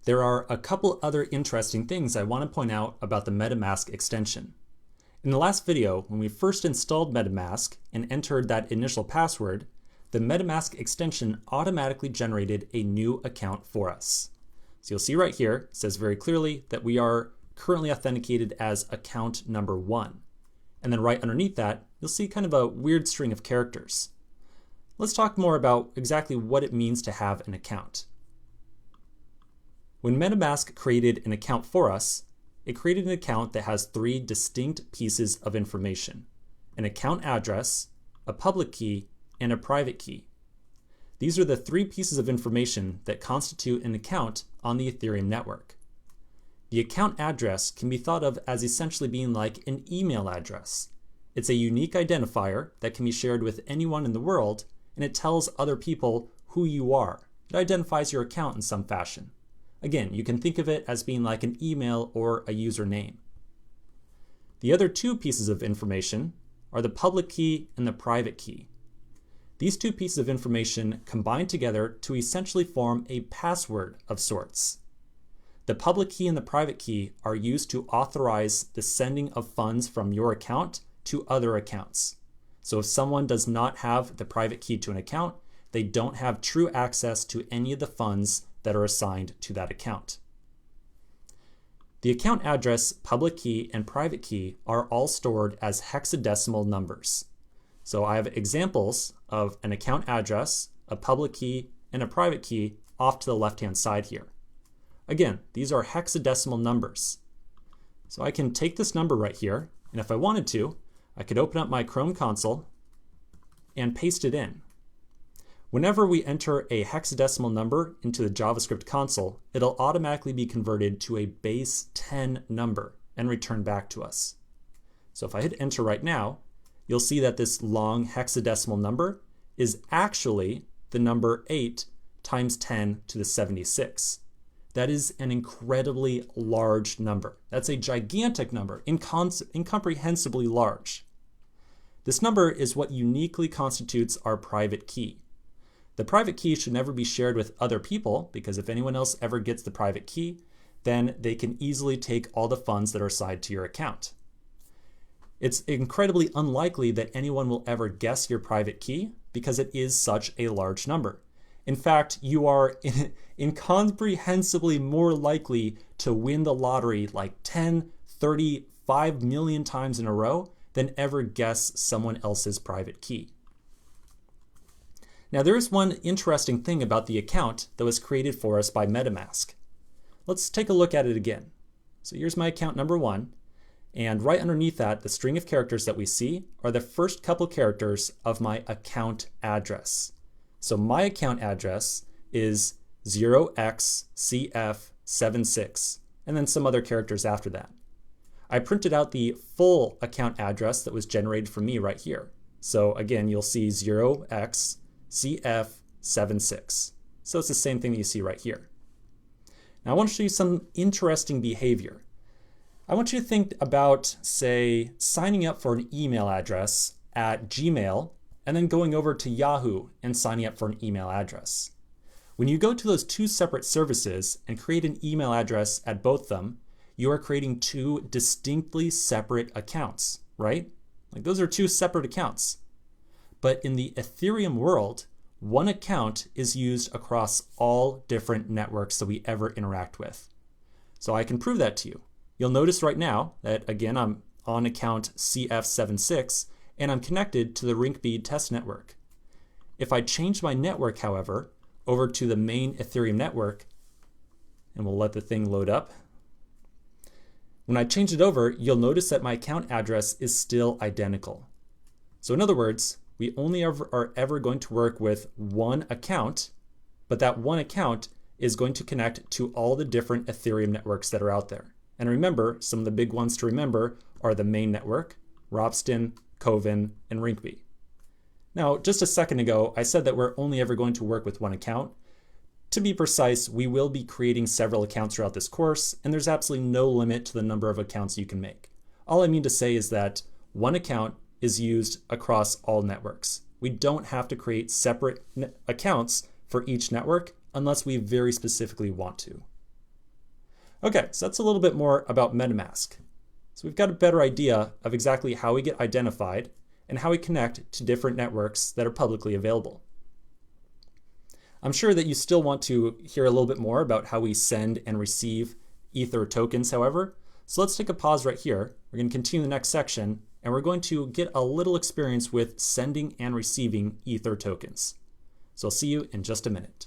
There are a couple other interesting things I want to point out about the MetaMask extension. In the last video, when we first installed MetaMask and entered that initial password, the MetaMask extension automatically generated a new account for us. So you'll see right here, it says very clearly that we are currently authenticated as account number 1. And then right underneath that, you'll see kind of a weird string of characters. Let's talk more about exactly what it means to have an account. When MetaMask created an account for us, it created an account that has 3 distinct pieces of information: an account address, a public key, and a private key. These are the 3 pieces of information that constitute an account on the Ethereum network. The account address can be thought of as essentially being like an email address. It's a unique identifier that can be shared with anyone in the world, and it tells other people who you are. It identifies your account in some fashion. Again, you can think of it as being like an email or a username. The other 2 pieces of information are the public key and the private key. These 2 pieces of information combine together to essentially form a password of sorts. The public key and the private key are used to authorize the sending of funds from your account to other accounts. So if someone does not have the private key to an account, they don't have true access to any of the funds that are assigned to that account. The account address, public key, and private key are all stored as hexadecimal numbers. So I have examples of an account address, a public key, and a private key off to the left-hand side here. Again, these are hexadecimal numbers. So I can take this number right here, and if I wanted to, I could open up my Chrome console and paste it in. Whenever we enter a hexadecimal number into the JavaScript console, it'll automatically be converted to a base 10 number and return back to us. So if I hit enter right now, you'll see that this long hexadecimal number is actually the number 8 times 10 to the 76. That is an incredibly large number. That's a gigantic number, incomprehensibly large. This number is what uniquely constitutes our private key. The private key should never be shared with other people, because if anyone else ever gets the private key, then they can easily take all the funds that are assigned to your account. It's incredibly unlikely that anyone will ever guess your private key because it is such a large number. In fact, you are incomprehensibly more likely to win the lottery like 10, 30, 5 million times in a row than ever guess someone else's private key. Now there is one interesting thing about the account that was created for us by MetaMask. Let's take a look at it again. So here's my account number 1, and right underneath that, the string of characters that we see are the first couple characters of my account address. So my account address is 0xCF76, and then some other characters after that. I printed out the full account address that was generated for me right here. So again, you'll see 0xCF76. So it's the same thing that you see right here. Now I want to show you some interesting behavior. I want you to think about, say, signing up for an email address at Gmail and then going over to Yahoo and signing up for an email address. When you go to those 2 separate services and create an email address at both of them, you are creating 2 distinctly separate accounts, right? Like those are 2 separate accounts. But in the Ethereum world, one account is used across all different networks that we ever interact with. So I can prove that to you. You'll notice right now that, again, I'm on account CF76 and I'm connected to the Rinkbead test network. If I change my network, however, over to the main Ethereum network, and we'll let the thing load up. When I change it over, you'll notice that my account address is still identical. So in other words, we only are ever going to work with one account, but that one account is going to connect to all the different Ethereum networks that are out there. And remember, some of the big ones to remember are the main network, Ropsten, Kovan, and Rinkeby. Now, just a second ago, I said that we're only ever going to work with one account. To be precise, we will be creating several accounts throughout this course, and there's absolutely no limit to the number of accounts you can make. All I mean to say is that one account is used across all networks. We don't have to create separate accounts for each network unless we very specifically want to. Okay, so that's a little bit more about MetaMask. So we've got a better idea of exactly how we get identified and how we connect to different networks that are publicly available. I'm sure that you still want to hear a little bit more about how we send and receive Ether tokens, however. So let's take a pause right here. We're going to continue the next section, and we're going to get a little experience with sending and receiving Ether tokens. So I'll see you in just a minute.